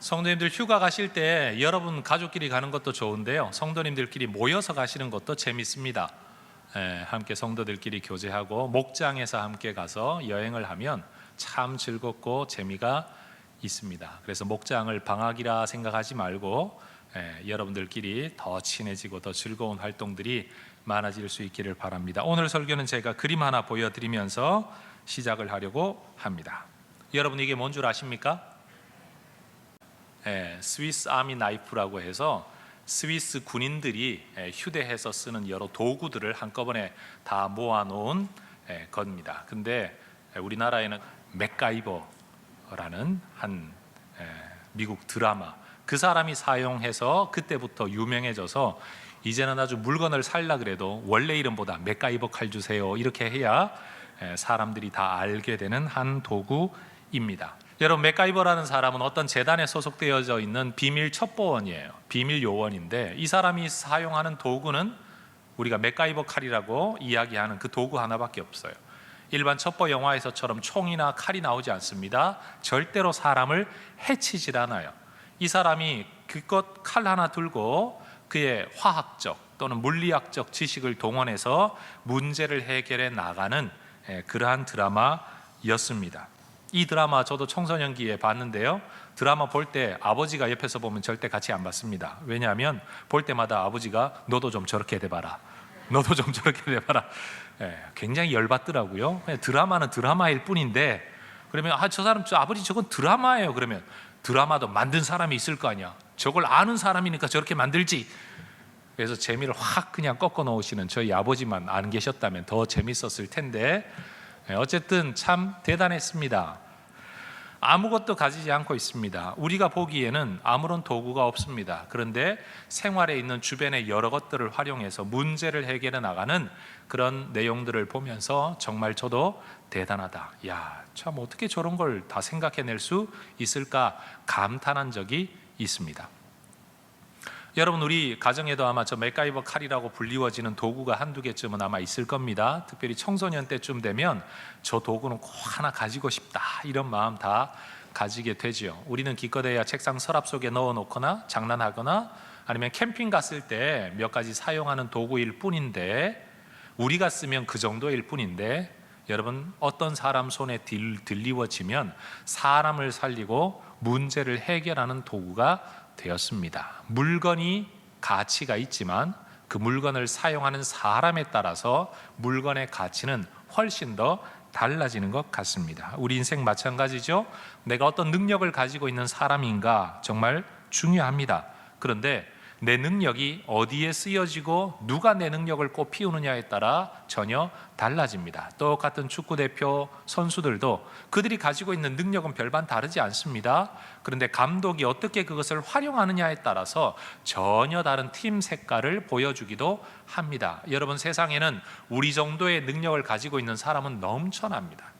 성도님들 휴가 가실 때 여러분 가족끼리 가는 것도 좋은데요, 성도님들끼리 모여서 가시는 것도 재밌습니다. 함께 성도들끼리 교제하고 목장에서 함께 가서 여행을 하면 참 즐겁고 재미가 있습니다. 그래서 목장을 방학이라 생각하지 말고 여러분들끼리 더 친해지고 더 즐거운 활동들이 많아질 수 있기를 바랍니다. 오늘 설교는 제가 그림 하나 보여드리면서 시작을 하려고 합니다. 여러분, 이게 뭔 줄 아십니까? 스위스 아미 나이프라고 해서 스위스 군인들이 휴대해서 쓰는 여러 도구들을 한꺼번에 다 모아놓은 겁니다. 근데 우리나라에는 맥가이버라는 한 미국 드라마, 그 사람이 사용해서 그때부터 유명해져서 이제는 아주 물건을 살라 그래도 원래 이름보다 맥가이버 칼 주세요 이렇게 해야 사람들이 다 알게 되는 한 도구입니다. 여러분, 맥가이버라는 사람은 어떤 재단에 소속되어져 있는 비밀 첩보원이에요. 비밀 요원인데 이 사람이 사용하는 도구는 우리가 맥가이버 칼이라고 이야기하는 그 도구 하나밖에 없어요. 일반 첩보 영화에서처럼 총이나 칼이 나오지 않습니다. 절대로 사람을 해치질 않아요. 이 사람이 그것 칼 하나 들고 그의 화학적 또는 물리학적 지식을 동원해서 문제를 해결해 나가는 그러한 드라마였습니다. 이 드라마 저도 청소년기에 봤는데요, 드라마 볼 때 아버지가 옆에서 보면 절대 같이 안 봤습니다. 왜냐하면 볼 때마다 아버지가 너도 좀 저렇게 돼봐라, 너도 좀 저렇게 돼봐라, 굉장히 열받더라고요. 드라마는 드라마일 뿐인데, 그러면 저 사람, 저 아버지 저건 드라마예요. 그러면 드라마도 만든 사람이 있을 거 아니야, 저걸 아는 사람이니까 저렇게 만들지. 그래서 재미를 확 그냥 꺾어 놓으시는 저희 아버지만 안 계셨다면 더 재밌었을 텐데, 어쨌든 참 대단했습니다. 아무것도 가지지 않고 있습니다. 우리가 보기에는 아무런 도구가 없습니다. 그런데 생활에 있는 주변의 여러 것들을 활용해서 문제를 해결해 나가는 그런 내용들을 보면서 정말 저도 대단하다, 야, 참 어떻게 저런 걸 다 생각해낼 수 있을까 감탄한 적이 있습니다. 여러분, 우리 가정에도 아마 저 맥가이버 칼이라고 불리워지는 도구가 한두 개쯤은 아마 있을 겁니다. 특별히 청소년 때쯤 되면 저 도구는 꼭 하나 가지고 싶다, 이런 마음 다 가지게 되죠. 우리는 기껏해야 책상 서랍 속에 넣어놓거나 장난하거나 아니면 캠핑 갔을 때 몇 가지 사용하는 도구일 뿐인데, 우리가 쓰면 그 정도일 뿐인데, 여러분, 어떤 사람 손에 들리워지면 사람을 살리고 문제를 해결하는 도구가 되었습니다. 물건이 가치가 있지만 그 물건을 사용하는 사람에 따라서 물건의 가치는 훨씬 더 달라지는 것 같습니다. 우리 인생 마찬가지죠. 내가 어떤 능력을 가지고 있는 사람인가 정말 중요합니다. 그런데 내 능력이 어디에 쓰여지고 누가 내 능력을 꼭 피우느냐에 따라 전혀 달라집니다. 똑같은 축구대표 선수들도 그들이 가지고 있는 능력은 별반 다르지 않습니다. 그런데 감독이 어떻게 그것을 활용하느냐에 따라서 전혀 다른 팀 색깔을 보여주기도 합니다. 여러분, 세상에는 우리 정도의 능력을 가지고 있는 사람은 넘쳐납니다.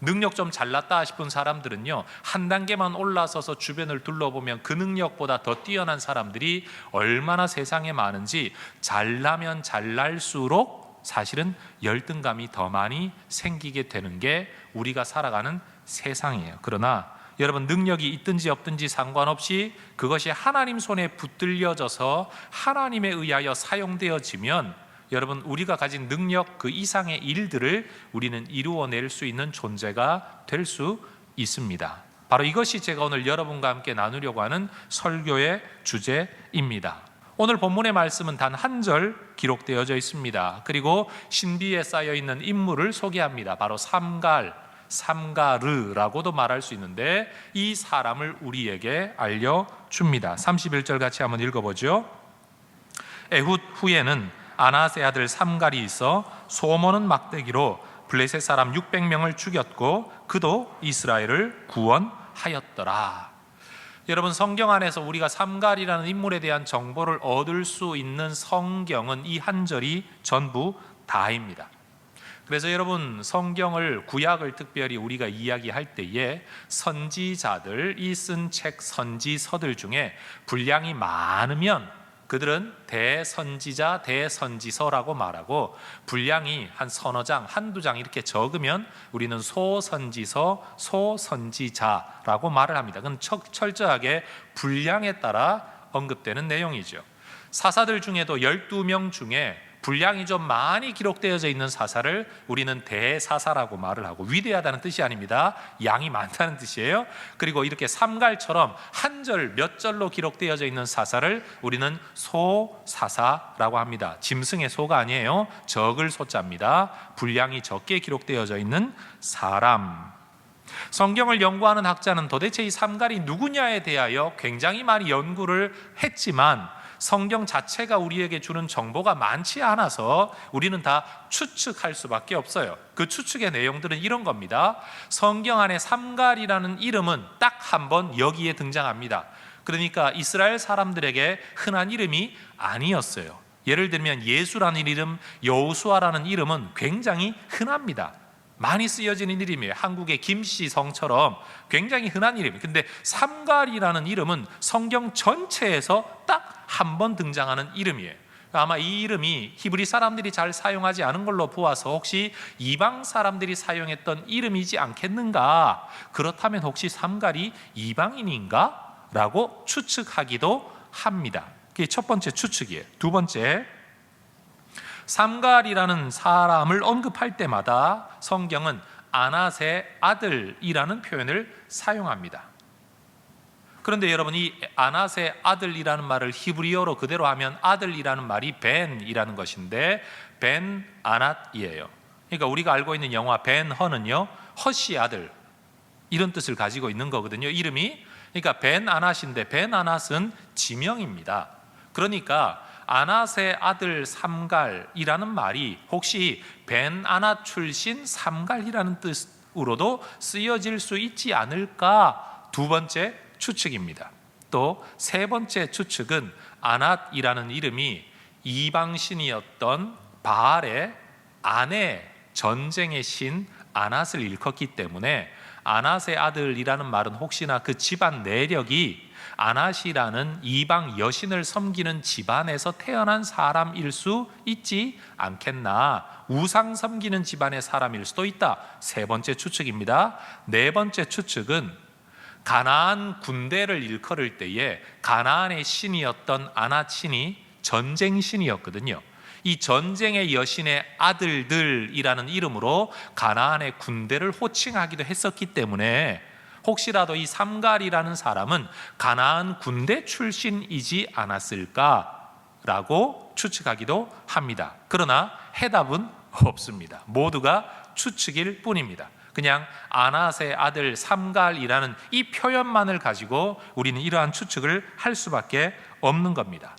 능력 좀 잘났다 싶은 사람들은요, 한 단계만 올라서서 주변을 둘러보면 그 능력보다 더 뛰어난 사람들이 얼마나 세상에 많은지, 잘나면 잘날수록 사실은 열등감이 더 많이 생기게 되는 게 우리가 살아가는 세상이에요. 그러나 여러분, 능력이 있든지 없든지 상관없이 그것이 하나님 손에 붙들려져서 하나님에 의하여 사용되어지면 여러분, 우리가 가진 능력 그 이상의 일들을 우리는 이루어낼 수 있는 존재가 될 수 있습니다. 바로 이것이 제가 오늘 여러분과 함께 나누려고 하는 설교의 주제입니다. 오늘 본문의 말씀은 단 한 절 기록되어져 있습니다. 그리고 신비에 쌓여있는 인물을 소개합니다. 바로 삼가르라고도 말할 수 있는데 이 사람을 우리에게 알려줍니다. 31절 같이 한번 읽어보죠. 에훗 후에는 아낫의 아들 삼갈이 있어 소모는 막대기로 블레셋 사람 600명을 죽였고 그도 이스라엘을 구원하였더라. 여러분, 성경 안에서 우리가 삼갈이라는 인물에 대한 정보를 얻을 수 있는 성경은 이 한 절이 전부 다입니다. 그래서 여러분, 성경을, 구약을 특별히 우리가 이야기할 때에 선지자들이 쓴 책 선지서들 중에 분량이 많으면 그들은 대선지자, 대선지서라고 말하고 분량이 한 서너 장, 한두 장 이렇게 적으면 우리는 소선지서, 소선지자라고 말을 합니다. 그건 철저하게 분량에 따라 언급되는 내용이죠. 사사들 중에도 12명 중에 분량이 좀 많이 기록되어져 있는 사사를 우리는 대사사라고 말을 하고, 위대하다는 뜻이 아닙니다. 양이 많다는 뜻이에요. 그리고 이렇게 삼갈처럼 한 절, 몇 절로 기록되어져 있는 사사를 우리는 소사사라고 합니다. 짐승의 소가 아니에요. 적을 소자입니다. 분량이 적게 기록되어져 있는 사람. 성경을 연구하는 학자는 도대체 이 삼갈이 누구냐에 대하여 굉장히 많이 연구를 했지만 성경 자체가 우리에게 주는 정보가 많지 않아서 우리는 다 추측할 수밖에 없어요. 그 추측의 내용들은 이런 겁니다. 성경 안에 삼갈이라는 이름은 딱 한 번 여기에 등장합니다. 그러니까 이스라엘 사람들에게 흔한 이름이 아니었어요. 예를 들면 예수라는 이름, 여호수아라는 이름은 굉장히 흔합니다. 많이 쓰여지는 이름이에요. 한국의 김씨성처럼 굉장히 흔한 이름이에요. 근데 삼갈이라는 이름은 성경 전체에서 딱 한 번 등장하는 이름이에요. 아마 이 이름이 히브리 사람들이 잘 사용하지 않은 걸로 보아서 혹시 이방 사람들이 사용했던 이름이지 않겠는가? 그렇다면 혹시 삼갈이 이방인인가? 라고 추측하기도 합니다. 그게 첫 번째 추측이에요. 두 번째, 삼갈이라는 사람을 언급할 때마다 성경은 아낫의 아들이라는 표현을 사용합니다. 그런데 여러분, 이 아낫의 아들이라는 말을 히브리어로 그대로 하면 아들이라는 말이 벤이라는 것인데 벤 아낫이에요. 그러니까 우리가 알고 있는 영화 벤 허는요, 헛씨 아들 이런 뜻을 가지고 있는 거거든요. 이름이. 그러니까 벤 아낫인데 벤 아낫은 지명입니다. 그러니까 아낫의 아들 삼갈이라는 말이 혹시 벤 아낫 출신 삼갈이라는 뜻으로도 쓰여질 수 있지 않을까? 두 번째 추측입니다. 또 세 번째 추측은 아낫이라는 이름이 이방신이었던 바알의 아내, 전쟁의 신 아낫을 일컫기 때문에 아낫의 아들이라는 말은 혹시나 그 집안 내력이 아낫이라는 이방 여신을 섬기는 집안에서 태어난 사람일 수 있지 않겠나, 우상 섬기는 집안의 사람일 수도 있다. 세 번째 추측입니다. 네 번째 추측은 가나안 군대를 일컬을 때에 가나안의 신이었던 아낫 신이 전쟁 신이었거든요. 이 전쟁의 여신의 아들들이라는 이름으로 가나안의 군대를 호칭하기도 했었기 때문에 혹시라도 이 삼갈이라는 사람은 가나안 군대 출신이지 않았을까라고 추측하기도 합니다. 그러나 해답은 없습니다. 모두가 추측일 뿐입니다. 그냥 아낫의 아들 삼갈이라는 이 표현만을 가지고 우리는 이러한 추측을 할 수밖에 없는 겁니다.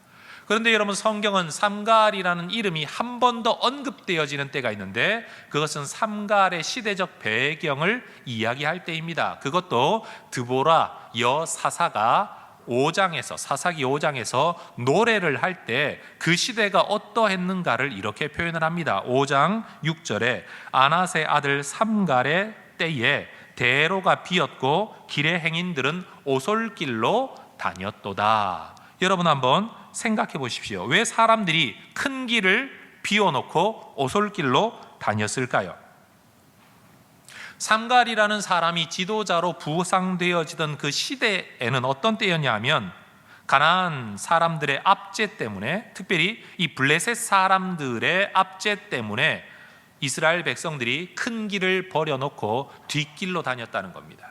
그런데 여러분, 성경은 삼갈이라는 이름이 한 번 더 언급되어지는 때가 있는데 그것은 삼갈의 시대적 배경을 이야기할 때입니다. 그것도 드보라 여사사가 5장에서, 사사기 5장에서 노래를 할 때 그 시대가 어떠했는가를 이렇게 표현을 합니다. 5장 6절에 아낫의 아들 삼갈의 때에 대로가 비었고 길의 행인들은 오솔길로 다녔도다. 여러분 한번 생각해 보십시오. 왜 사람들이 큰 길을 비워놓고 오솔길로 다녔을까요? 삼갈이라는 사람이 지도자로 부상되어지던 그 시대에는 어떤 때였냐 하면 가나안 사람들의 압제 때문에, 특별히 이 블레셋 사람들의 압제 때문에 이스라엘 백성들이 큰 길을 버려놓고 뒷길로 다녔다는 겁니다.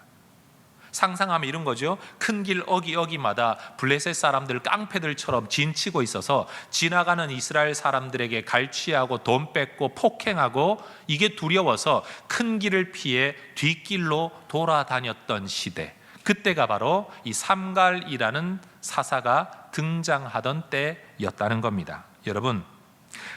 상상하면 이런 거죠. 큰 길 어기어기마다 블레셋 사람들 깡패들처럼 진치고 있어서 지나가는 이스라엘 사람들에게 갈취하고 돈 뺏고 폭행하고, 이게 두려워서 큰 길을 피해 뒷길로 돌아다녔던 시대, 그때가 바로 이 삼갈이라는 사사가 등장하던 때였다는 겁니다. 여러분,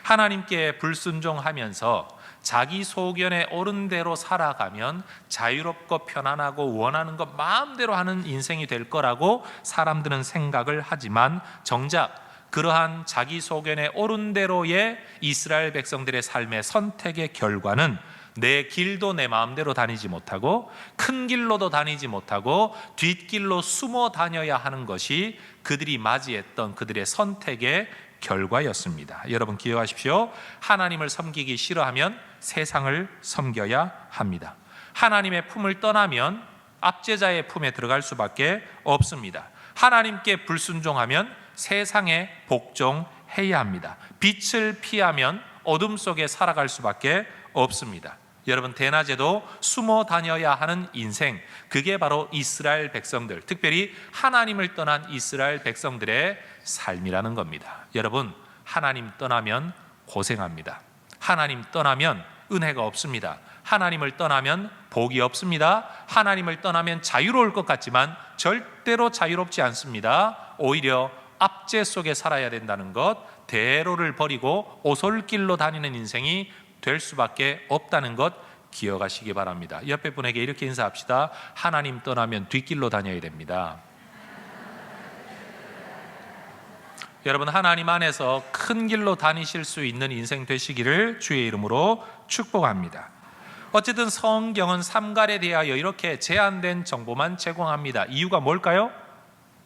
하나님께 불순종하면서 자기 소견에 옳은 대로 살아가면 자유롭고 편안하고 원하는 것 마음대로 하는 인생이 될 거라고 사람들은 생각을 하지만 정작 그러한 자기 소견에 옳은 대로의 이스라엘 백성들의 삶의 선택의 결과는 내 길도 내 마음대로 다니지 못하고 큰 길로도 다니지 못하고 뒷길로 숨어 다녀야 하는 것이 그들이 맞이했던 그들의 선택의 결과였습니다. 여러분 기억하십시오. 하나님을 섬기기 싫어하면 세상을 섬겨야 합니다. 하나님의 품을 떠나면 압제자의 품에 들어갈 수밖에 없습니다. 하나님께 불순종하면 세상에 복종해야 합니다. 빛을 피하면 어둠 속에 살아갈 수밖에 없습니다. 여러분 대낮에도 숨어 다녀야 하는 인생, 그게 바로 이스라엘 백성들, 특별히 하나님을 떠난 이스라엘 백성들의 삶이라는 겁니다. 여러분 하나님 떠나면 고생합니다. 하나님 떠나면 은혜가 없습니다. 하나님을 떠나면 복이 없습니다. 하나님을 떠나면 자유로울 것 같지만 절대로 자유롭지 않습니다. 오히려 압제 속에 살아야 된다는 것, 대로를 버리고 오솔길로 다니는 인생이 될 수밖에 없다는 것 기억하시기 바랍니다. 옆에 분에게 이렇게 인사합시다. 하나님 떠나면 뒷길로 다녀야 됩니다. 여러분 하나님 안에서 큰 길로 다니실 수 있는 인생 되시기를 주의 이름으로 축복합니다. 어쨌든 성경은 삼갈에 대하여 이렇게 제한된 정보만 제공합니다. 이유가 뭘까요?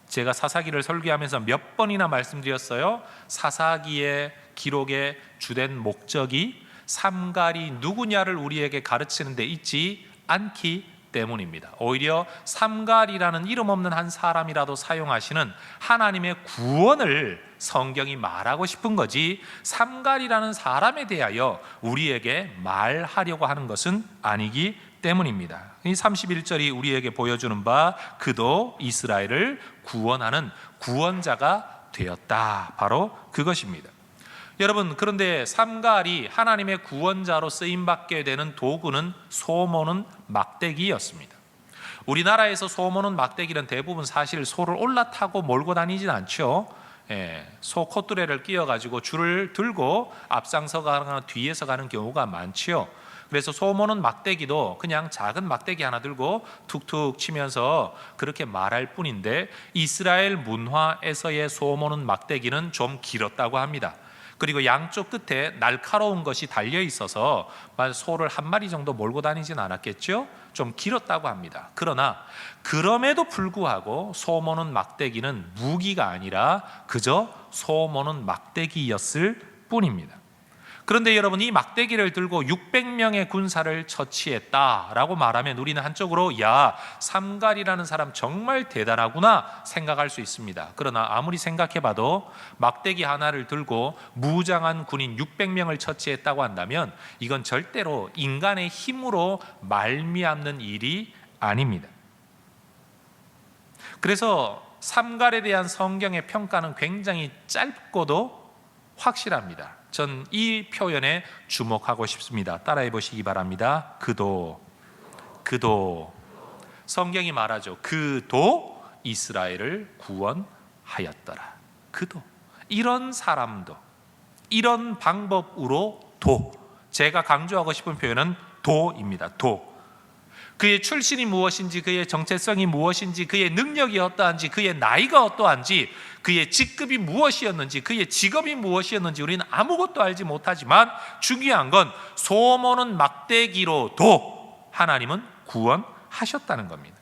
제가 사사기를 설교하면서 몇 번이나 말씀드렸어요. 사사기의 기록의 주된 목적이 삼갈이 누구냐를 우리에게 가르치는 데 있지 않기 때문입니다. 오히려 삼갈이라는 이름 없는 한 사람이라도 사용하시는 하나님의 구원을 성경이 말하고 싶은 거지 삼갈이라는 사람에 대하여 우리에게 말하려고 하는 것은 아니기 때문입니다. 이 31절이 우리에게 보여주는 바 그도 이스라엘을 구원하는 구원자가 되었다, 바로 그것입니다. 여러분 그런데 삼갈이 하나님의 구원자로 쓰임받게 되는 도구는 소모는 막대기였습니다. 우리나라에서 소모는 막대기는 대부분 사실 소를 올라타고 몰고 다니진 않죠. 소 콧뚜레를 끼워가지고 줄을 들고 앞장서 가거나 뒤에서 가는 경우가 많지요. 그래서 소모는 막대기도 그냥 작은 막대기 하나 들고 툭툭 치면서 그렇게 말할 뿐인데 이스라엘 문화에서의 소모는 막대기는 좀 길었다고 합니다. 그리고 양쪽 끝에 날카로운 것이 달려 있어서 소를 한 마리 정도 몰고 다니진 않았겠죠? 좀 길었다고 합니다. 그러나 그럼에도 불구하고 소모는 막대기는 무기가 아니라 그저 소모는 막대기였을 뿐입니다. 그런데 여러분 이 막대기를 들고 600명의 군사를 처치했다라고 말하면 우리는 한쪽으로 야 삼갈이라는 사람 정말 대단하구나 생각할 수 있습니다. 그러나 아무리 생각해봐도 막대기 하나를 들고 무장한 군인 600명을 처치했다고 한다면 이건 절대로 인간의 힘으로 말미암는 일이 아닙니다. 그래서 삼갈에 대한 성경의 평가는 굉장히 짧고도 확실합니다. 전 이 표현에 주목하고 싶습니다. 따라해 보시기 바랍니다. 그도 성경이 말하죠. 그도 이스라엘을 구원하였더라. 그도 이런 사람도 이런 방법으로도 제가 강조하고 싶은 표현은 도입니다. 그의 출신이 무엇인지, 그의 정체성이 무엇인지, 그의 능력이 어떠한지, 그의 나이가 어떠한지, 그의 직급이 무엇이었는지, 그의 직업이 무엇이었는지 우리는 아무것도 알지 못하지만 중요한 건 소모는 막대기로도 하나님은 구원하셨다는 겁니다.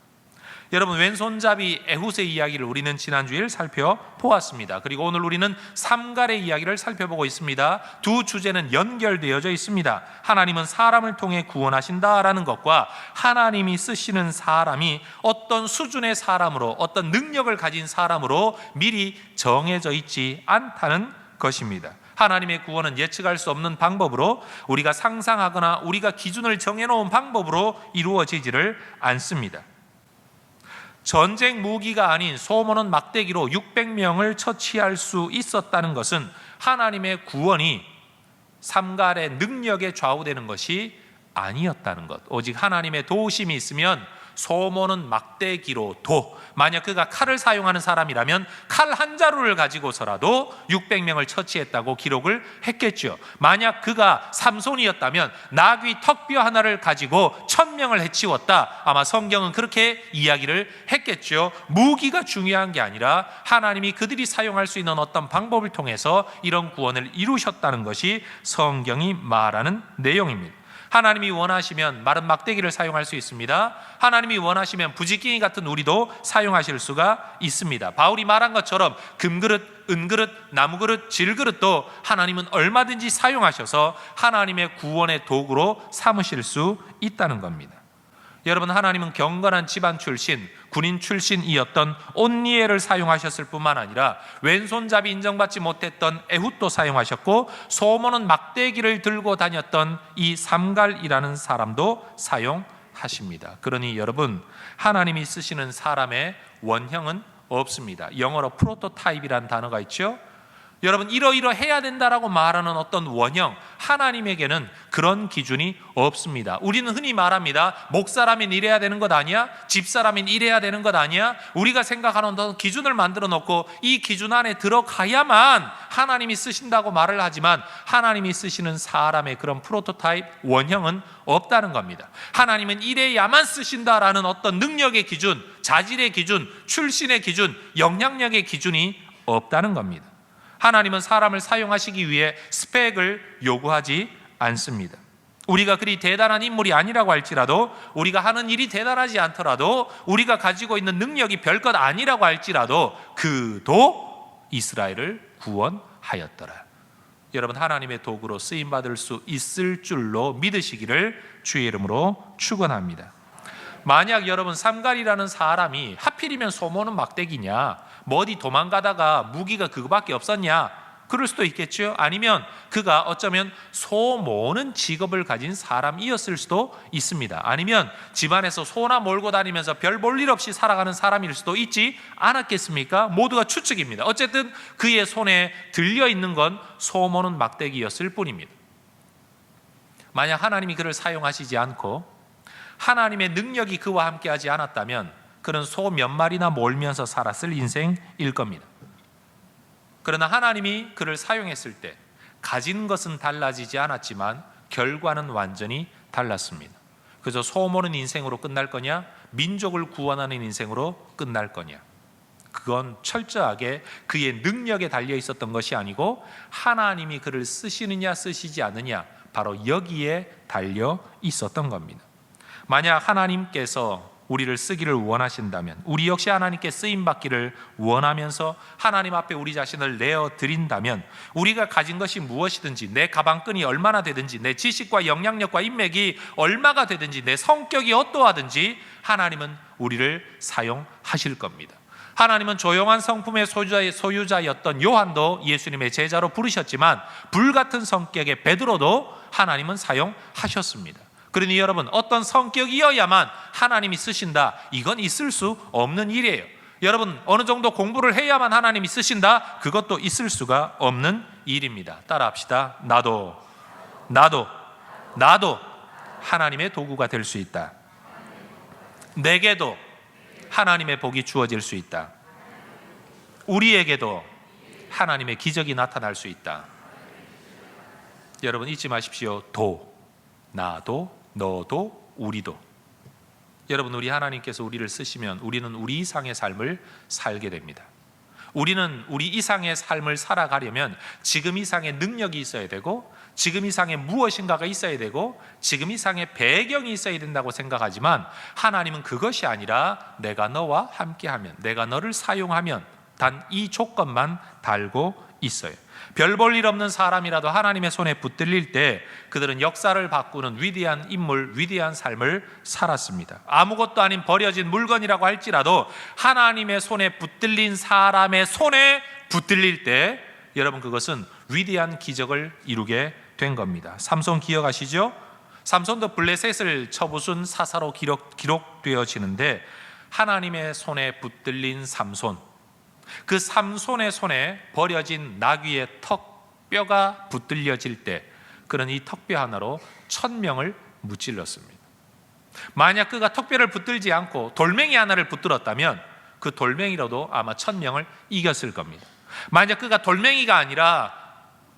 여러분 왼손잡이 에훗의 이야기를 우리는 지난주에 살펴보았습니다. 그리고 오늘 우리는 삼갈의 이야기를 살펴보고 있습니다. 두 주제는 연결되어져 있습니다. 하나님은 사람을 통해 구원하신다라는 것과 하나님이 쓰시는 사람이 어떤 수준의 사람으로 어떤 능력을 가진 사람으로 미리 정해져 있지 않다는 것입니다. 하나님의 구원은 예측할 수 없는 방법으로 우리가 상상하거나 우리가 기준을 정해놓은 방법으로 이루어지지를 않습니다. 전쟁 무기가 아닌 소모는 막대기로 600명을 처치할 수 있었다는 것은 하나님의 구원이 삼갈의 능력에 좌우되는 것이 아니었다는 것. 오직 하나님의 도우심이 있으면 소모는 막대기로도, 만약 그가 칼을 사용하는 사람이라면 칼 한 자루를 가지고서라도 600명을 처치했다고 기록을 했겠죠. 만약 그가 삼손이었다면 나귀 턱뼈 하나를 가지고 1000명을 해치웠다, 아마 성경은 그렇게 이야기를 했겠죠. 무기가 중요한 게 아니라 하나님이 그들이 사용할 수 있는 어떤 방법을 통해서 이런 구원을 이루셨다는 것이 성경이 말하는 내용입니다. 하나님이 원하시면 마른 막대기를 사용할 수 있습니다. 하나님이 원하시면 부지깽이 같은 우리도 사용하실 수가 있습니다. 바울이 말한 것처럼 금그릇, 은그릇, 나무그릇, 질그릇도 하나님은 얼마든지 사용하셔서 하나님의 구원의 도구로 삼으실 수 있다는 겁니다. 여러분, 하나님은 경건한 집안 출신, 군인 출신이었던 온니엘을 사용하셨을 뿐만 아니라 왼손잡이 인정받지 못했던 에훗도 사용하셨고, 솔로몬은 막대기를 들고 다녔던 이 삼갈이라는 사람도 사용하십니다. 그러니 여러분, 하나님이 쓰시는 사람의 원형은 없습니다. 영어로 프로토타입이라는 단어가 있죠. 여러분, 이러이러해야 된다라고 말하는 어떤 원형, 하나님에게는 그런 기준이 없습니다. 우리는 흔히 말합니다. 목사라면 이래야 되는 것 아니야? 집사라면 이래야 되는 것 아니야? 우리가 생각하는 어떤 기준을 만들어 놓고 이 기준 안에 들어가야만 하나님이 쓰신다고 말을 하지만, 하나님이 쓰시는 사람의 그런 프로토타입, 원형은 없다는 겁니다. 하나님은 이래야만 쓰신다라는 어떤 능력의 기준, 자질의 기준, 출신의 기준, 영향력의 기준이 없다는 겁니다. 하나님은 사람을 사용하시기 위해 스펙을 요구하지 않습니다. 우리가 그리 대단한 인물이 아니라고 할지라도, 우리가 하는 일이 대단하지 않더라도, 우리가 가지고 있는 능력이 별것 아니라고 할지라도 그도 이스라엘을 구원하였더라. 여러분, 하나님의 도구로 쓰임받을 수 있을 줄로 믿으시기를 주의 이름으로 축원합니다. 만약 여러분, 삼갈이라는 사람이 하필이면 소모는 막대기냐, 뭐 어디 도망가다가 무기가 그거밖에 없었냐, 그럴 수도 있겠죠. 아니면 그가 어쩌면 소모는 직업을 가진 사람이었을 수도 있습니다. 아니면 집안에서 소나 몰고 다니면서 별 볼 일 없이 살아가는 사람일 수도 있지 않았겠습니까? 모두가 추측입니다. 어쨌든 그의 손에 들려있는 건 소모는 막대기였을 뿐입니다. 만약 하나님이 그를 사용하시지 않고 하나님의 능력이 그와 함께하지 않았다면 그는 소 몇 마리나 몰면서 살았을 인생일 겁니다. 그러나 하나님이 그를 사용했을 때 가진 것은 달라지지 않았지만 결과는 완전히 달랐습니다. 그래서 소 모는 인생으로 끝날 거냐, 민족을 구원하는 인생으로 끝날 거냐, 그건 철저하게 그의 능력에 달려 있었던 것이 아니고 하나님이 그를 쓰시느냐 쓰시지 않느냐, 바로 여기에 달려 있었던 겁니다. 만약 하나님께서 우리를 쓰기를 원하신다면, 우리 역시 하나님께 쓰임받기를 원하면서 하나님 앞에 우리 자신을 내어드린다면, 우리가 가진 것이 무엇이든지, 내 가방끈이 얼마나 되든지, 내 지식과 영향력과 인맥이 얼마가 되든지, 내 성격이 어떠하든지 하나님은 우리를 사용하실 겁니다. 하나님은 조용한 성품의 소유자였던 요한도 예수님의 제자로 부르셨지만, 불같은 성격의 베드로도 하나님은 사용하셨습니다. 그러니 여러분, 어떤 성격이어야만 하나님이 쓰신다, 이건 있을 수 없는 일이에요. 여러분, 어느 정도 공부를 해야만 하나님이 쓰신다, 그것도 있을 수가 없는 일입니다. 따라합시다. 나도 하나님의 도구가 될 수 있다. 내게도 하나님의 복이 주어질 수 있다. 우리에게도 하나님의 기적이 나타날 수 있다. 여러분, 잊지 마십시오. 나도, 너도, 우리도. 여러분, 우리 하나님께서 우리를 쓰시면 우리는 우리 이상의 삶을 살게 됩니다. 우리는 우리 이상의 삶을 살아가려면 지금 이상의 능력이 있어야 되고, 지금 이상의 무엇인가가 있어야 되고, 지금 이상의 배경이 있어야 된다고 생각하지만, 하나님은 그것이 아니라 내가 너와 함께하면, 내가 너를 사용하면, 단 이 조건만 달고 있어요. 별 볼 일 없는 사람이라도 하나님의 손에 붙들릴 때 그들은 역사를 바꾸는 위대한 인물, 위대한 삶을 살았습니다. 아무것도 아닌 버려진 물건이라고 할지라도 하나님의 손에 붙들린 사람의 손에 붙들릴 때 여러분, 그것은 위대한 기적을 이루게 된 겁니다. 삼손 기억하시죠? 삼손도 블레셋을 쳐부순 사사로 기록되어지는데, 하나님의 손에 붙들린 삼손, 그 삼손의 손에 버려진 나귀의 턱뼈가 붙들려질 때 그는 이 턱뼈 하나로 1000명을 무찔렀습니다. 만약 그가 턱뼈를 붙들지 않고 돌멩이 하나를 붙들었다면 그 돌멩이로도 아마 1000명을 이겼을 겁니다. 만약 그가 돌멩이가 아니라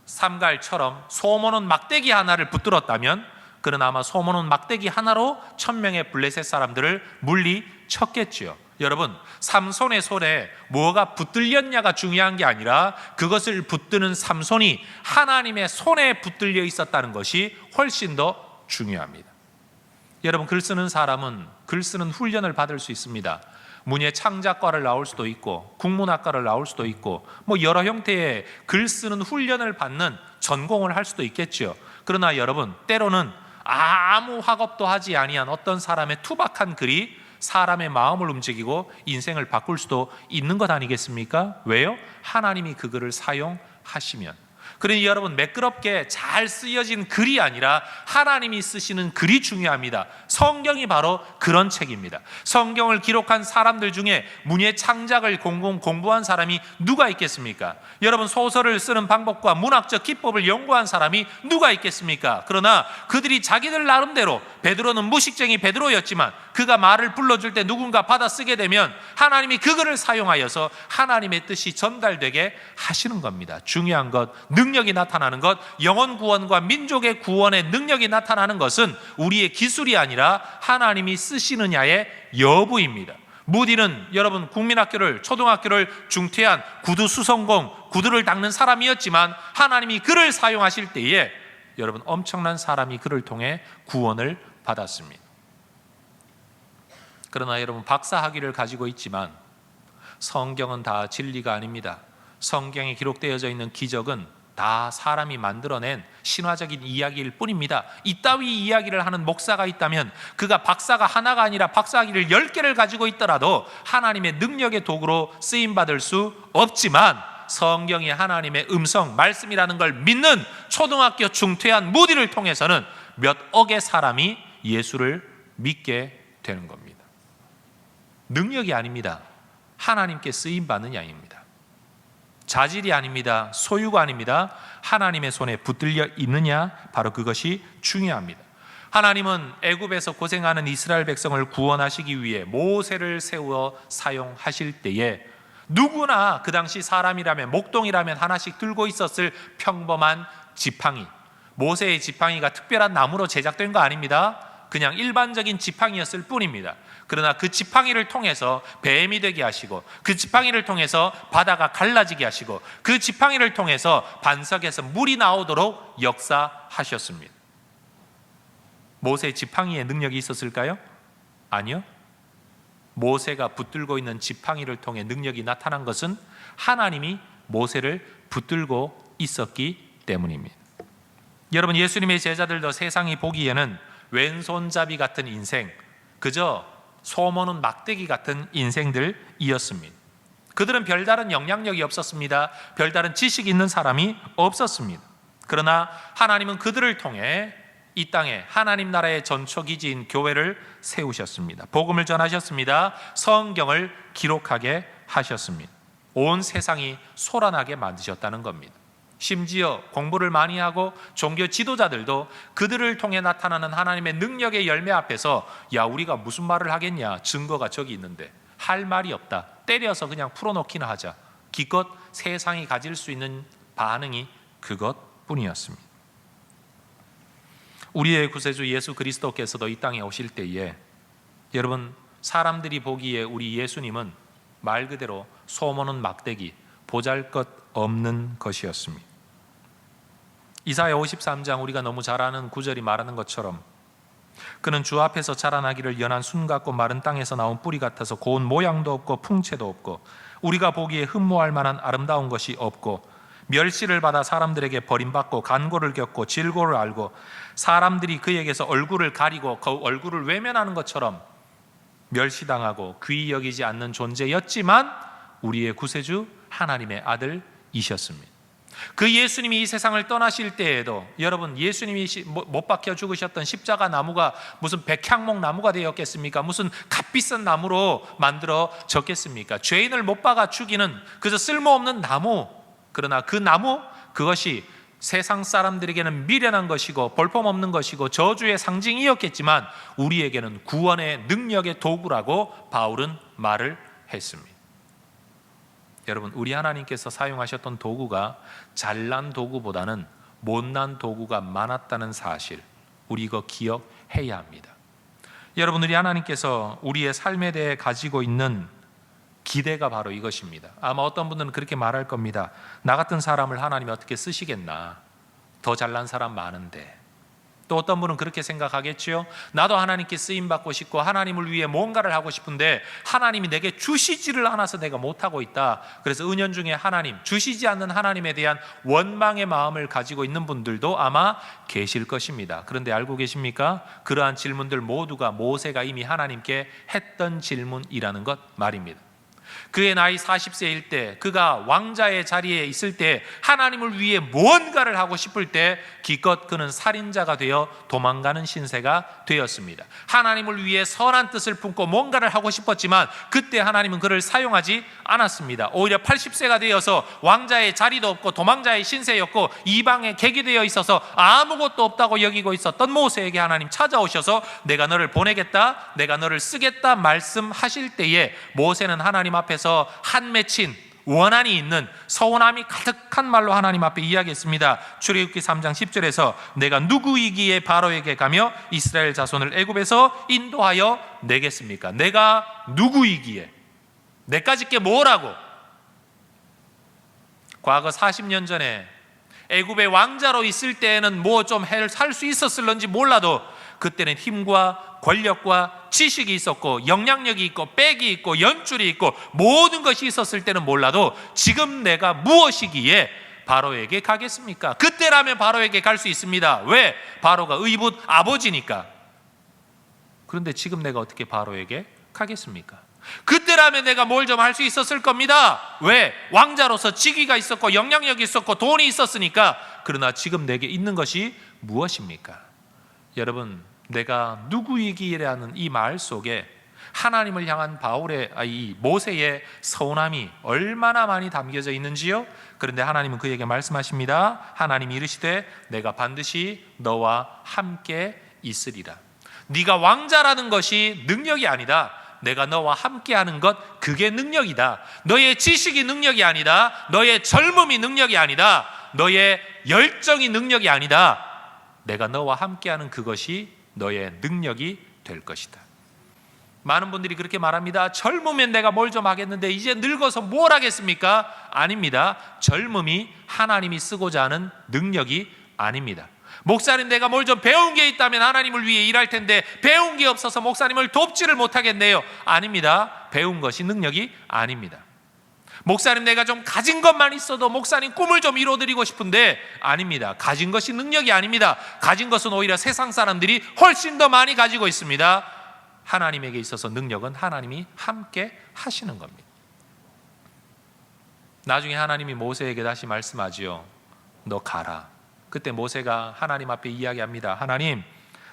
삼갈처럼 소모는 막대기 하나를 붙들었다면 그는 아마 소모는 막대기 하나로 1000명의 블레셋 사람들을 물리쳤겠지요. 여러분, 삼손의 손에 뭐가 붙들렸냐가 중요한 게 아니라 그것을 붙드는 삼손이 하나님의 손에 붙들려 있었다는 것이 훨씬 더 중요합니다. 여러분, 글 쓰는 사람은 글 쓰는 훈련을 받을 수 있습니다. 문예 창작과를 나올 수도 있고 국문학과를 나올 수도 있고 여러 형태의 글 쓰는 훈련을 받는 전공을 할 수도 있겠죠. 그러나 여러분, 때로는 아무 학업도 하지 아니한 어떤 사람의 투박한 글이 사람의 마음을 움직이고 인생을 바꿀 수도 있는 것 아니겠습니까? 왜요? 하나님이 그 글을 사용하시면. 그러니 여러분, 매끄럽게 잘 쓰여진 글이 아니라 하나님이 쓰시는 글이 중요합니다. 성경이 바로 그런 책입니다. 성경을 기록한 사람들 중에 문예 창작을 공부한 사람이 누가 있겠습니까? 여러분, 소설을 쓰는 방법과 문학적 기법을 연구한 사람이 누가 있겠습니까? 그러나 그들이 자기들 나름대로, 베드로는 무식쟁이 베드로였지만 그가 말을 불러줄 때 누군가 받아 쓰게 되면 하나님이 그 글을 사용하여서 하나님의 뜻이 전달되게 하시는 겁니다. 중요한 것, 능력이 나타나는 것, 영혼 구원과 민족의 구원의 능력이 나타나는 것은 우리의 기술이 아니라 하나님이 쓰시느냐의 여부입니다. 무디는 여러분, 국민학교를, 초등학교를 중퇴한 구두 수성공, 구두를 닦는 사람이었지만 하나님이 그를 사용하실 때에 여러분, 엄청난 사람이 그를 통해 구원을 받았습니다. 그러나 여러분, 박사학위를 가지고 있지만 성경은 다 진리가 아닙니다. 성경에 기록되어져 있는 기적은 다 사람이 만들어낸 신화적인 이야기일 뿐입니다. 이따위 이야기를 하는 목사가 있다면 그가 박사가 하나가 아니라 박사학위를 10개를 가지고 있더라도 하나님의 능력의 도구로 쓰임받을 수 없지만 성경이 하나님의 음성, 말씀이라는 걸 믿는 초등학교 중퇴한 무디를 통해서는 몇 억의 사람이 예수를 믿게 되는 겁니다. 능력이 아닙니다. 하나님께 쓰임받는 양입니다. 자질이 아닙니다. 소유가 아닙니다. 하나님의 손에 붙들려 있느냐, 바로 그것이 중요합니다. 하나님은 애굽에서 고생하는 이스라엘 백성을 구원하시기 위해 모세를 세워 사용하실 때에 누구나 그 당시 사람이라면, 목동이라면 하나씩 들고 있었을 평범한 지팡이, 모세의 지팡이가 특별한 나무로 제작된 거 아닙니다. 그냥 일반적인 지팡이였을 뿐입니다. 그러나 그 지팡이를 통해서 뱀이 되게 하시고, 그 지팡이를 통해서 바다가 갈라지게 하시고, 그 지팡이를 통해서 반석에서 물이 나오도록 역사하셨습니다. 모세의 지팡이에 능력이 있었을까요? 아니요. 모세가 붙들고 있는 지팡이를 통해 능력이 나타난 것은 하나님이 모세를 붙들고 있었기 때문입니다. 여러분, 예수님의 제자들도 세상이 보기에는 왼손잡이 같은 인생, 그저 소모는 막대기 같은 인생들이었습니다. 그들은 별다른 영향력이 없었습니다. 별다른 지식이 있는 사람이 없었습니다. 그러나 하나님은 그들을 통해 이 땅에 하나님 나라의 전초기지인 교회를 세우셨습니다. 복음을 전하셨습니다. 성경을 기록하게 하셨습니다. 온 세상이 소란하게 만드셨다는 겁니다. 심지어 공부를 많이 하고 종교 지도자들도 그들을 통해 나타나는 하나님의 능력의 열매 앞에서 우리가 무슨 말을 하겠냐, 증거가 저기 있는데 할 말이 없다, 때려서 그냥 풀어놓기나 하자, 기껏 세상이 가질 수 있는 반응이 그것뿐이었습니다. 우리의 구세주 예수 그리스도께서도 이 땅에 오실 때에 여러분, 사람들이 보기에 우리 예수님은 말 그대로 소모는 막대기, 보잘것없는 것이었습니다. 이사야 53장 우리가 너무 잘 아는 구절이 말하는 것처럼 그는 주 앞에서 자라나기를 연한 순 같고 마른 땅에서 나온 뿌리 같아서 고운 모양도 없고 풍채도 없고 우리가 보기에 흠모할 만한 아름다운 것이 없고 멸시를 받아 사람들에게 버림받고 간고를 겪고 질고를 알고 사람들이 그에게서 얼굴을 가리고 그 얼굴을 외면하는 것처럼 멸시당하고 귀히 여기지 않는 존재였지만 우리의 구세주 하나님의 아들이셨습니다. 그 예수님이 이 세상을 떠나실 때에도 여러분, 예수님이 못 박혀 죽으셨던 십자가 나무가 무슨 백향목 나무가 되었겠습니까? 무슨 값비싼 나무로 만들어졌겠습니까? 죄인을 못 박아 죽이는 그저 쓸모없는 나무. 그러나 그 나무, 그것이 세상 사람들에게는 미련한 것이고 볼품없는 것이고 저주의 상징이었겠지만 우리에게는 구원의 능력의 도구라고 바울은 말을 했습니다. 여러분, 우리 하나님께서 사용하셨던 도구가 잘난 도구보다는 못난 도구가 많았다는 사실, 우리 이거 기억해야 합니다. 여러분, 우리 하나님께서 우리의 삶에 대해 가지고 있는 기대가 바로 이것입니다. 아마 어떤 분들은 그렇게 말할 겁니다. 나 같은 사람을 하나님이 어떻게 쓰시겠나? 더 잘난 사람 많은데. 또 어떤 분은 그렇게 생각하겠지요. 나도 하나님께 쓰임받고 싶고 하나님을 위해 뭔가를 하고 싶은데 하나님이 내게 주시지를 않아서 내가 못하고 있다. 그래서 은연중에 하나님, 주시지 않는 하나님에 대한 원망의 마음을 가지고 있는 분들도 아마 계실 것입니다. 그런데 알고 계십니까? 그러한 질문들 모두가 모세가 이미 하나님께 했던 질문이라는 것 말입니다. 그의 나이 40세일 때, 그가 왕자의 자리에 있을 때, 하나님을 위해 무언가를 하고 싶을 때 기껏 그는 살인자가 되어 도망가는 신세가 되었습니다. 하나님을 위해 선한 뜻을 품고 뭔가를 하고 싶었지만 그때 하나님은 그를 사용하지 않았습니다. 오히려 80세가 되어서 왕자의 자리도 없고 도망자의 신세였고 이방에 객이 되어 있어서 아무것도 없다고 여기고 있었던 모세에게 하나님 찾아오셔서 내가 너를 보내겠다, 내가 너를 쓰겠다 말씀하실 때에 모세는 하나님 앞에서 한 맺힌 원한이 있는 서운함이 가득한 말로 하나님 앞에 이야기했습니다. 출애굽기 3장 10절에서 내가 누구이기에 바로에게 가며 이스라엘 자손을 애굽에서 인도하여 내겠습니까? 내가 누구이기에, 내까지 게 뭐라고? 과거 40년 전에 애굽의 왕자로 있을 때에는 뭐 좀 살 수 있었을런지 몰라도 그때는 힘과 권력과 지식이 있었고 영향력이 있고 빽이 있고 연줄이 있고 모든 것이 있었을 때는 몰라도 지금 내가 무엇이기에 바로에게 가겠습니까? 그때라면 바로에게 갈 수 있습니다. 왜? 바로가 의붓 아버지니까. 그런데 지금 내가 어떻게 바로에게 가겠습니까? 그때라면 내가 뭘 좀 할 수 있었을 겁니다. 왜? 왕자로서 직위가 있었고 영향력이 있었고 돈이 있었으니까. 그러나 지금 내게 있는 것이 무엇입니까? 여러분, 내가 누구이기라는 이 말 속에 하나님을 향한 이 모세의 서운함이 얼마나 많이 담겨져 있는지요? 그런데 하나님은 그에게 말씀하십니다. 하나님이 이르시되 내가 반드시 너와 함께 있으리라. 네가 왕자라는 것이 능력이 아니다. 내가 너와 함께하는 것, 그게 능력이다. 너의 지식이 능력이 아니다. 너의 젊음이 능력이 아니다. 너의 열정이 능력이 아니다. 내가 너와 함께하는 그것이 너의 능력이 될 것이다. 많은 분들이 그렇게 말합니다. 젊으면 내가 뭘 좀 하겠는데 이제 늙어서 뭘 하겠습니까? 아닙니다. 젊음이 하나님이 쓰고자 하는 능력이 아닙니다. 목사님, 내가 뭘 좀 배운 게 있다면 하나님을 위해 일할 텐데 배운 게 없어서 목사님을 돕지를 못하겠네요. 아닙니다. 배운 것이 능력이 아닙니다. 목사님, 내가 좀 가진 것만 있어도 목사님 꿈을 좀 이루어드리고 싶은데 아닙니다. 가진 것이 능력이 아닙니다. 가진 것은 오히려 세상 사람들이 훨씬 더 많이 가지고 있습니다. 하나님에게 있어서 능력은 하나님이 함께 하시는 겁니다. 나중에 하나님이 모세에게 다시 말씀하지요. 너 가라. 그때 모세가 하나님 앞에 이야기합니다. 하나님,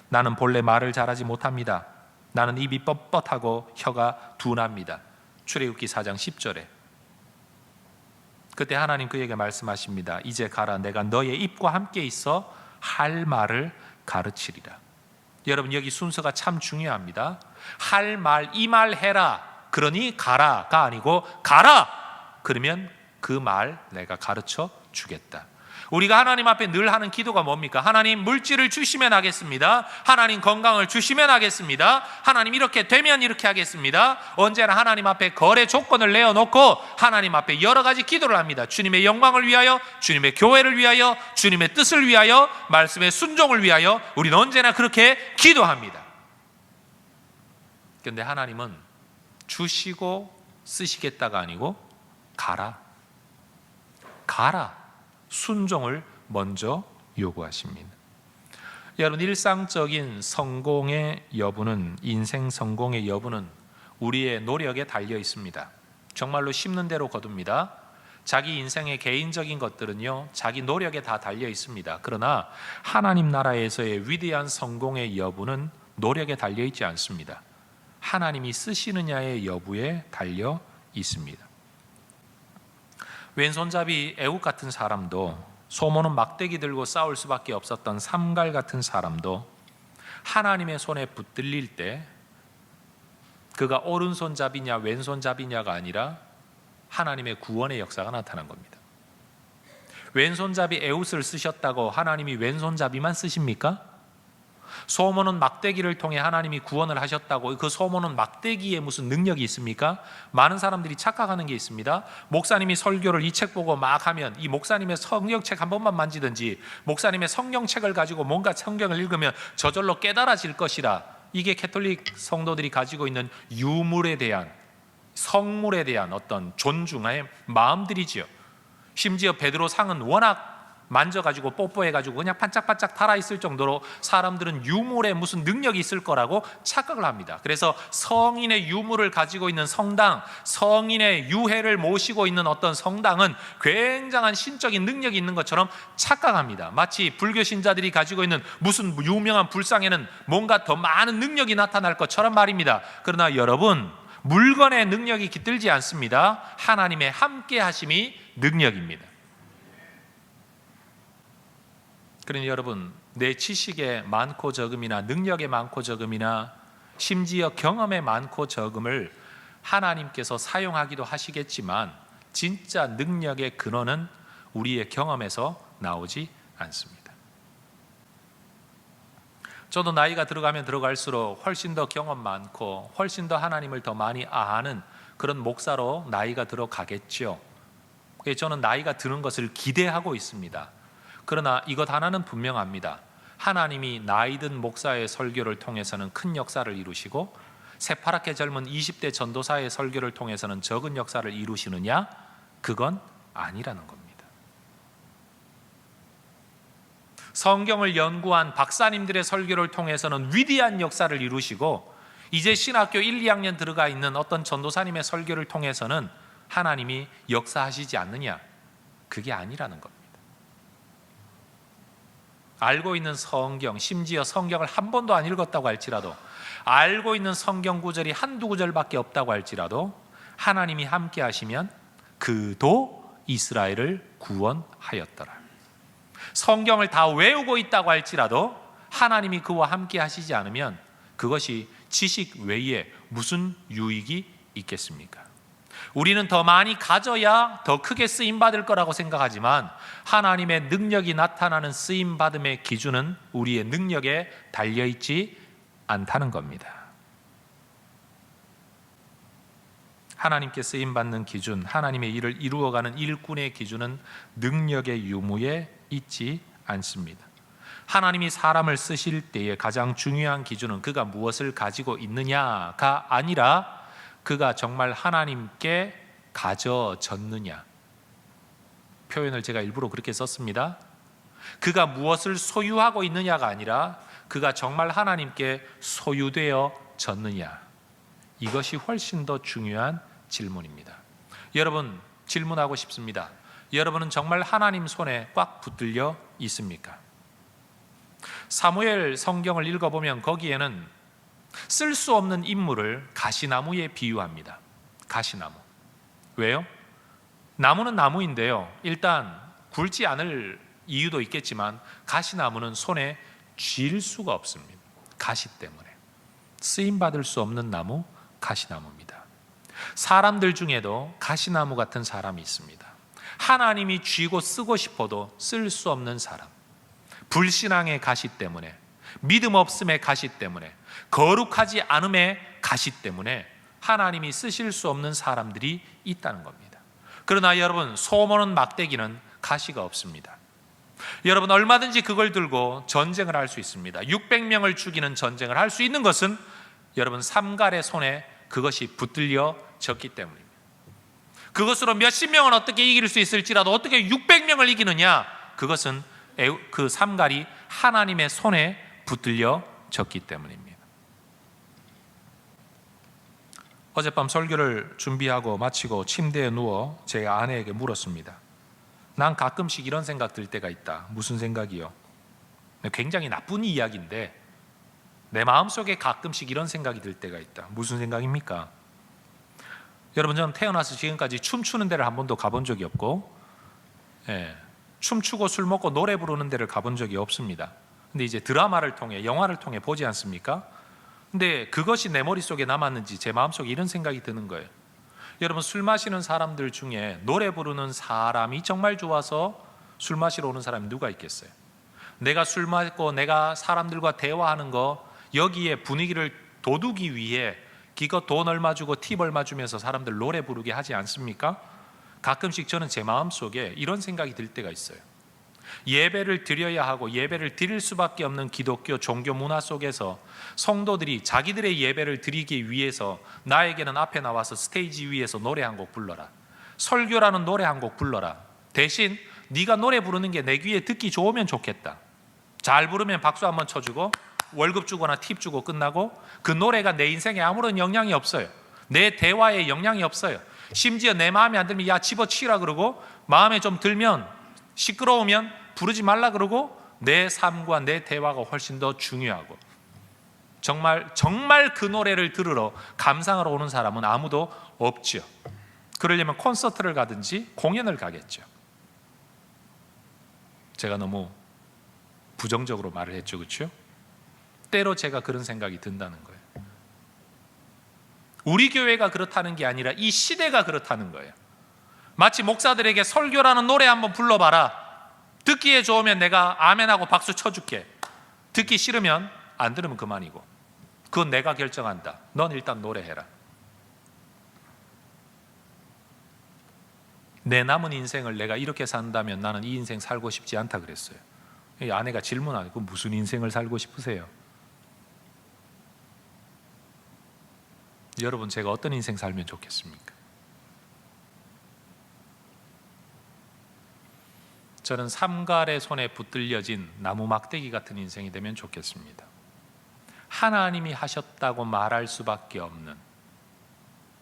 나는 본래 말을 잘하지 못합니다. 나는 입이 뻣뻣하고 혀가 둔합니다. 출애굽기 4장 10절에 그때 하나님 그에게 말씀하십니다. 이제 가라. 내가 너의 입과 함께 있어 할 말을 가르치리라. 여러분, 여기 순서가 참 중요합니다. 할 말, 이 말 해라. 그러니 가라가 아니고 가라. 그러면 그 말 내가 가르쳐 주겠다. 우리가 하나님 앞에 늘 하는 기도가 뭡니까? 하나님, 물질을 주시면 하겠습니다. 하나님, 건강을 주시면 하겠습니다. 하나님, 이렇게 되면 이렇게 하겠습니다. 언제나 하나님 앞에 거래 조건을 내어놓고 하나님 앞에 여러 가지 기도를 합니다. 주님의 영광을 위하여, 주님의 교회를 위하여, 주님의 뜻을 위하여, 말씀의 순종을 위하여 우리는 언제나 그렇게 기도합니다. 그런데 하나님은 주시고 쓰시겠다가 아니고 가라. 가라. 순종을 먼저 요구하십니다. 여러분, 일상적인 성공의 여부는, 인생 성공의 여부는 우리의 노력에 달려 있습니다. 정말로 심는 대로 거둡니다. 자기 인생의 개인적인 것들은요, 자기 노력에 다 달려 있습니다. 그러나 하나님 나라에서의 위대한 성공의 여부는 노력에 달려 있지 않습니다. 하나님이 쓰시느냐의 여부에 달려 있습니다. 왼손잡이 애굽 같은 사람도, 소모는 막대기 들고 싸울 수밖에 없었던 삼갈 같은 사람도 하나님의 손에 붙들릴 때 그가 오른손잡이냐 왼손잡이냐가 아니라 하나님의 구원의 역사가 나타난 겁니다. 왼손잡이 에웃을 쓰셨다고 하나님이 왼손잡이만 쓰십니까? 소모는 막대기를 통해 하나님이 구원을 하셨다고, 그 소모는 막대기에 무슨 능력이 있습니까? 많은 사람들이 착각하는 게 있습니다. 목사님이 설교를 이 책 보고 막 하면, 이 목사님의 성경책 한 번만 만지든지 목사님의 성경책을 가지고 뭔가 성경을 읽으면 저절로 깨달아질 것이라, 이게 캐톨릭 성도들이 가지고 있는 유물에 대한, 성물에 대한 어떤 존중의 마음들이지요. 심지어 베드로 상은 워낙 만져가지고 뽀뽀해가지고 그냥 반짝반짝 달아있을 정도로 사람들은 유물에 무슨 능력이 있을 거라고 착각을 합니다. 그래서 성인의 유물을 가지고 있는 성당, 성인의 유해를 모시고 있는 어떤 성당은 굉장한 신적인 능력이 있는 것처럼 착각합니다. 마치 불교 신자들이 가지고 있는 무슨 유명한 불상에는 뭔가 더 많은 능력이 나타날 것처럼 말입니다. 그러나 여러분, 물건의 능력이 깃들지 않습니다. 하나님의 함께 하심이 능력입니다. 그러니 여러분, 내 지식의 많고 적음이나 능력의 많고 적음이나 심지어 경험의 많고 적음을 하나님께서 사용하기도 하시겠지만, 진짜 능력의 근원은 우리의 경험에서 나오지 않습니다. 저도 나이가 들어가면 들어갈수록 훨씬 더 경험 많고 훨씬 더 하나님을 더 많이 아는 그런 목사로 나이가 들어가겠죠. 저는 나이가 드는 것을 기대하고 있습니다. 그러나 이것 하나는 분명합니다. 하나님이 나이든 목사의 설교를 통해서는 큰 역사를 이루시고 새파랗게 젊은 20대 전도사의 설교를 통해서는 적은 역사를 이루시느냐? 그건 아니라는 겁니다. 성경을 연구한 박사님들의 설교를 통해서는 위대한 역사를 이루시고, 이제 신학교 1, 2학년 들어가 있는 어떤 전도사님의 설교를 통해서는 하나님이 역사하시지 않느냐? 그게 아니라는 겁니다. 알고 있는 성경, 심지어 성경을 한 번도 안 읽었다고 할지라도, 알고 있는 성경 구절이 한두 구절밖에 없다고 할지라도 하나님이 함께 하시면 그도 이스라엘을 구원하였더라. 성경을 다 외우고 있다고 할지라도 하나님이 그와 함께 하시지 않으면 그것이 지식 외에 무슨 유익이 있겠습니까? 우리는 더 많이 가져야 더 크게 쓰임받을 거라고 생각하지만, 하나님의 능력이 나타나는 쓰임받음의 기준은 우리의 능력에 달려있지 않다는 겁니다. 하나님께 쓰임받는 기준, 하나님의 일을 이루어가는 일꾼의 기준은 능력의 유무에 있지 않습니다. 하나님이 사람을 쓰실 때의 가장 중요한 기준은 그가 무엇을 가지고 있느냐가 아니라 그가 정말 하나님께 가져졌느냐. 표현을 제가 일부러 그렇게 썼습니다. 그가 무엇을 소유하고 있느냐가 아니라 그가 정말 하나님께 소유되어졌느냐. 이것이 훨씬 더 중요한 질문입니다. 여러분, 질문하고 싶습니다. 여러분은 정말 하나님 손에 꽉 붙들려 있습니까? 사무엘 성경을 읽어보면 거기에는 쓸 수 없는 인물을 가시나무에 비유합니다. 가시나무. 왜요? 나무는 나무인데요, 일단 굵지 않을 이유도 있겠지만 가시나무는 손에 쥘 수가 없습니다. 가시 때문에. 쓰임받을 수 없는 나무, 가시나무입니다. 사람들 중에도 가시나무 같은 사람이 있습니다. 하나님이 쥐고 쓰고 싶어도 쓸 수 없는 사람. 불신앙의 가시 때문에, 믿음 없음의 가시 때문에, 거룩하지 않음의 가시 때문에 하나님이 쓰실 수 없는 사람들이 있다는 겁니다. 그러나 여러분, 소모는 막대기는 가시가 없습니다. 여러분, 얼마든지 그걸 들고 전쟁을 할 수 있습니다. 600명을 죽이는 전쟁을 할 수 있는 것은 여러분, 삼갈의 손에 그것이 붙들려졌기 때문입니다. 그것으로 몇십 명은 어떻게 이길 수 있을지라도 어떻게 600명을 이기느냐? 그것은 그 삼갈이 하나님의 손에 붙들려졌기 때문입니다. 어젯밤 설교를 준비하고 마치고 침대에 누워 제 아내에게 물었습니다. 난 가끔씩 이런 생각 들 때가 있다. 무슨 생각이요? 굉장히 나쁜 이야기인데 내 마음속에 가끔씩 이런 생각이 들 때가 있다. 무슨 생각입니까? 여러분, 저는 태어나서 지금까지 춤추는 데를 한 번도 가본 적이 없고, 춤추고 술 먹고 노래 부르는 데를 가본 적이 없습니다. 근데 이제 드라마를 통해, 영화를 통해 보지 않습니까? 근데 그것이 내 머릿속에 남았는지 제 마음속에 이런 생각이 드는 거예요. 여러분, 술 마시는 사람들 중에 노래 부르는 사람이 정말 좋아서 술 마시러 오는 사람이 누가 있겠어요? 내가 술 마시고 내가 사람들과 대화하는 거, 여기에 분위기를 돋우기 위해 기껏 돈 얼마 주고 팁 얼마 주면서 사람들 노래 부르게 하지 않습니까? 가끔씩 저는 제 마음속에 이런 생각이 들 때가 있어요. 예배를 드려야 하고 예배를 드릴 수밖에 없는 기독교 종교 문화 속에서 성도들이 자기들의 예배를 드리기 위해서 나에게는 앞에 나와서 스테이지 위에서 노래 한 곡 불러라, 설교라는 노래 한 곡 불러라, 대신 네가 노래 부르는 게 내 귀에 듣기 좋으면 좋겠다, 잘 부르면 박수 한번 쳐주고 월급 주거나 팁 주고 끝나고, 그 노래가 내 인생에 아무런 영향이 없어요. 내 대화에 영향이 없어요. 심지어 내 마음에 안 들면 야 집어치우라 그러고, 마음에 좀 들면 시끄러우면 부르지 말라 그러고, 내 삶과 내 대화가 훨씬 더 중요하고, 정말 그 노래를 들으러 감상하러 오는 사람은 아무도 없죠. 그러려면 콘서트를 가든지 공연을 가겠죠. 제가 너무 부정적으로 말을 했죠, 그렇죠? 때로 제가 그런 생각이 든다는 거예요. 우리 교회가 그렇다는 게 아니라 이 시대가 그렇다는 거예요. 마치 목사들에게 설교라는 노래 한번 불러봐라, 듣기에 좋으면 내가 아멘하고 박수 쳐줄게, 듣기 싫으면 안 들으면 그만이고, 그건 내가 결정한다, 넌 일단 노래해라. 내 남은 인생을 내가 이렇게 산다면 나는 이 인생 살고 싶지 않다 그랬어요. 아내가 질문하고 무슨 인생을 살고 싶으세요? 여러분, 제가 어떤 인생 살면 좋겠습니까? 저는 삼갈의 손에 붙들려진 나무 막대기 같은 인생이 되면 좋겠습니다. 하나님이 하셨다고 말할 수밖에 없는,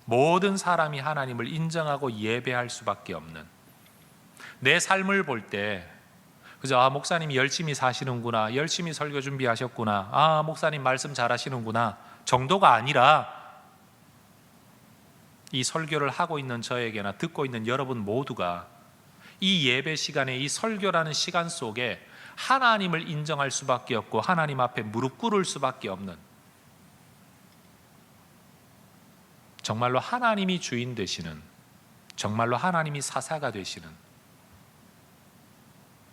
모든 사람이 하나님을 인정하고 예배할 수밖에 없는, 내 삶을 볼 때 그저 목사님이 열심히 사시는구나, 열심히 설교 준비하셨구나, 목사님 말씀 잘하시는구나 정도가 아니라, 이 설교를 하고 있는 저에게나 듣고 있는 여러분 모두가 이 예배 시간에, 이 설교라는 시간 속에 하나님을 인정할 수밖에 없고 하나님 앞에 무릎 꿇을 수밖에 없는, 정말로 하나님이 주인 되시는, 정말로 하나님이 사사가 되시는,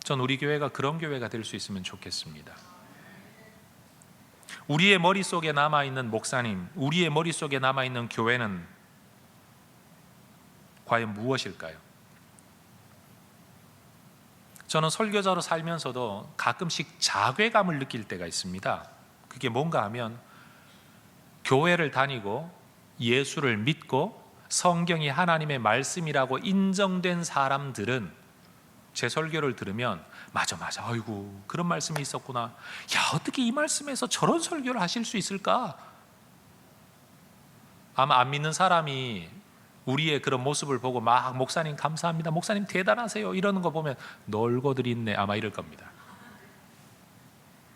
전 우리 교회가 그런 교회가 될 수 있으면 좋겠습니다. 우리의 머릿속에 남아있는 목사님, 우리의 머릿속에 남아있는 교회는 과연 무엇일까요? 저는 설교자로 살면서도 가끔씩 자괴감을 느낄 때가 있습니다. 그게 뭔가 하면, 교회를 다니고 예수를 믿고 성경이 하나님의 말씀이라고 인정된 사람들은 제 설교를 들으면 맞아, 아이고 그런 말씀이 있었구나, 야 어떻게 이 말씀에서 저런 설교를 하실 수 있을까? 아마 안 믿는 사람이 우리의 그런 모습을 보고 막 목사님 감사합니다, 목사님 대단하세요 이러는 거 보면 놀고들 있네 아마 이럴 겁니다.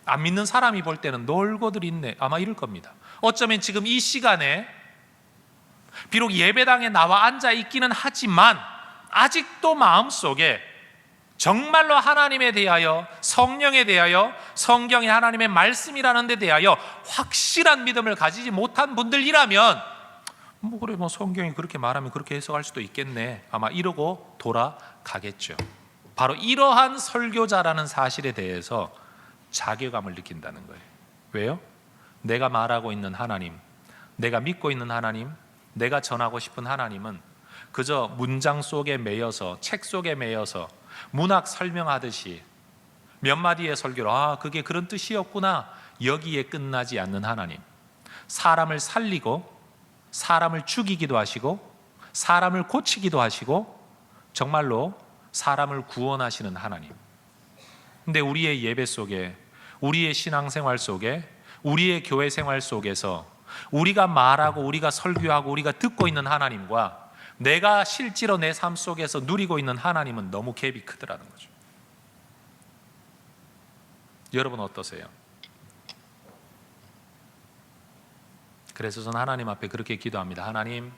안 믿는 사람이 볼 때는 놀고들 있네 아마 이럴 겁니다. 어쩌면 지금 이 시간에 비록 예배당에 나와 앉아 있기는 하지만 아직도 마음속에 정말로 하나님에 대하여, 성령에 대하여, 성경이 하나님의 말씀이라는 데 대하여 확실한 믿음을 가지지 못한 분들이라면 그래 성경이 그렇게 말하면 그렇게 해석할 수도 있겠네 아마 이러고 돌아가겠죠. 바로 이러한 설교자라는 사실에 대해서 자괴감을 느낀다는 거예요. 왜요? 내가 말하고 있는 하나님, 내가 믿고 있는 하나님, 내가 전하고 싶은 하나님은 그저 문장 속에 매여서, 책 속에 매여서 문학 설명하듯이 몇 마디의 설교로 그게 그런 뜻이었구나 여기에 끝나지 않는 하나님, 사람을 살리고 사람을 죽이기도 하시고 사람을 고치기도 하시고 정말로 사람을 구원하시는 하나님. 근데 우리의 예배 속에, 우리의 신앙생활 속에, 우리의 교회 생활 속에서 우리가 말하고 우리가 설교하고 우리가 듣고 있는 하나님과 내가 실제로 내 삶 속에서 누리고 있는 하나님은 너무 갭이 크더라는 거죠. 여러분 어떠세요? 그래서 저는 하나님 앞에 그렇게 기도합니다. 하나님,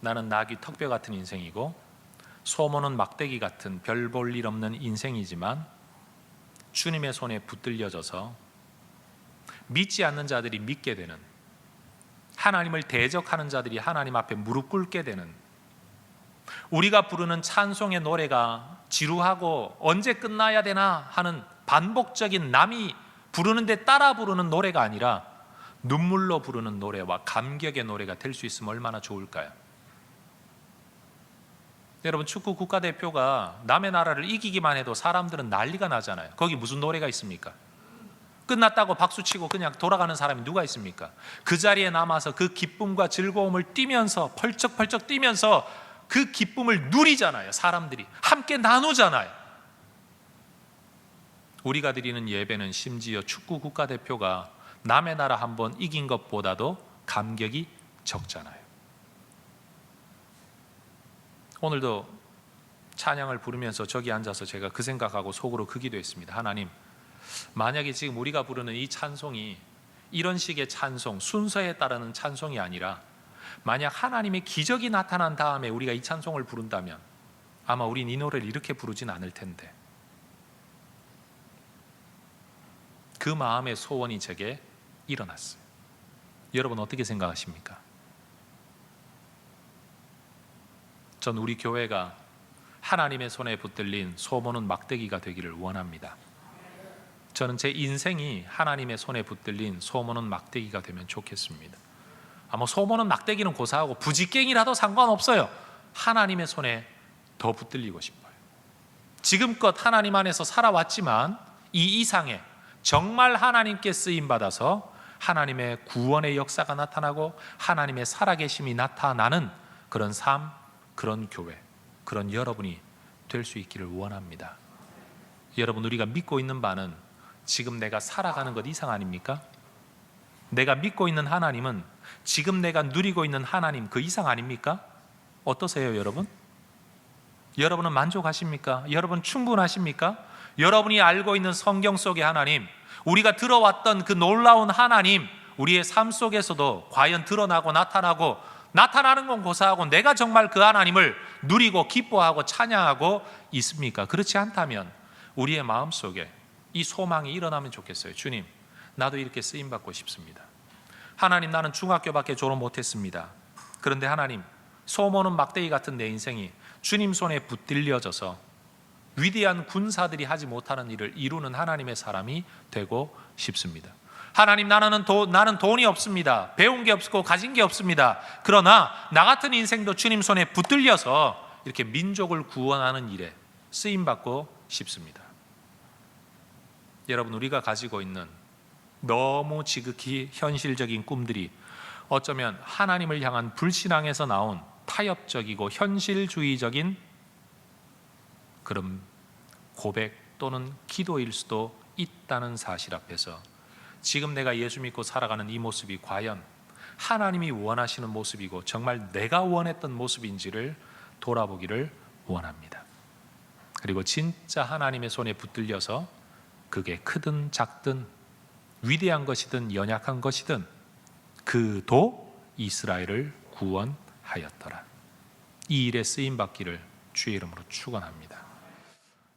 나는 낙이 턱뼈 같은 인생이고 소모는 막대기 같은 별 볼 일 없는 인생이지만 주님의 손에 붙들려져서 믿지 않는 자들이 믿게 되는, 하나님을 대적하는 자들이 하나님 앞에 무릎 꿇게 되는, 우리가 부르는 찬송의 노래가 지루하고 언제 끝나야 되나 하는 반복적인 남이 부르는데 따라 부르는 노래가 아니라 눈물로 부르는 노래와 감격의 노래가 될 수 있으면 얼마나 좋을까요? 여러분, 축구 국가대표가 남의 나라를 이기기만 해도 사람들은 난리가 나잖아요. 거기 무슨 노래가 있습니까? 끝났다고 박수치고 그냥 돌아가는 사람이 누가 있습니까? 그 자리에 남아서 그 기쁨과 즐거움을 뛰면서 펄쩍펄쩍 뛰면서 그 기쁨을 누리잖아요. 사람들이 함께 나누잖아요. 우리가 드리는 예배는 심지어 축구 국가대표가 남의 나라 한번 이긴 것보다도 감격이 적잖아요. 오늘도 찬양을 부르면서 저기 앉아서 제가 그 생각하고 속으로 그 기도했습니다. 하나님, 만약에 지금 우리가 부르는 이 찬송이 이런 식의 찬송, 순서에 따르는 찬송이 아니라 만약 하나님의 기적이 나타난 다음에 우리가 이 찬송을 부른다면 아마 우린 이 노래를 이렇게 부르진 않을 텐데, 그 마음의 소원이 제게 일어났어요. 여러분 어떻게 생각하십니까? 전 우리 교회가 하나님의 손에 붙들린 소모는 막대기가 되기를 원합니다. 저는 제 인생이 하나님의 손에 붙들린 소모는 막대기가 되면 좋겠습니다. 소모는 막대기는 고사하고 부지깽이라도 상관없어요. 하나님의 손에 더 붙들리고 싶어요. 지금껏 하나님 안에서 살아왔지만 이 이상의 정말 하나님께 쓰임받아서 하나님의 구원의 역사가 나타나고 하나님의 살아계심이 나타나는 그런 삶, 그런 교회, 그런 여러분이 될 수 있기를 원합니다. 여러분, 우리가 믿고 있는 바는 지금 내가 살아가는 것 이상 아닙니까? 내가 믿고 있는 하나님은 지금 내가 누리고 있는 하나님 그 이상 아닙니까? 어떠세요, 여러분? 여러분은 만족하십니까? 여러분 충분하십니까? 여러분이 알고 있는 성경 속의 하나님, 우리가 들어왔던 그 놀라운 하나님, 우리의 삶 속에서도 과연 드러나고 나타나는 건 고사하고 내가 정말 그 하나님을 누리고 기뻐하고 찬양하고 있습니까? 그렇지 않다면 우리의 마음속에 이 소망이 일어나면 좋겠어요. 주님, 나도 이렇게 쓰임받고 싶습니다. 하나님, 나는 중학교밖에 졸업 못했습니다. 그런데 하나님, 소모는 막대기 같은 내 인생이 주님 손에 붙들려져서 위대한 군사들이 하지 못하는 일을 이루는 하나님의 사람이 되고 싶습니다. 하나님, 나는 돈이 없습니다. 배운 게 없고 가진 게 없습니다. 그러나 나 같은 인생도 주님 손에 붙들려서 이렇게 민족을 구원하는 일에 쓰임받고 싶습니다. 여러분, 우리가 가지고 있는 너무 지극히 현실적인 꿈들이 어쩌면 하나님을 향한 불신앙에서 나온 타협적이고 현실주의적인 그런 고백 또는 기도일 수도 있다는 사실 앞에서 지금 내가 예수 믿고 살아가는 이 모습이 과연 하나님이 원하시는 모습이고 정말 내가 원했던 모습인지를 돌아보기를 원합니다. 그리고 진짜 하나님의 손에 붙들려서 그게 크든 작든 위대한 것이든 연약한 것이든 그도 이스라엘을 구원하였더라. 이 일에 쓰임받기를 주의 이름으로 축원합니다.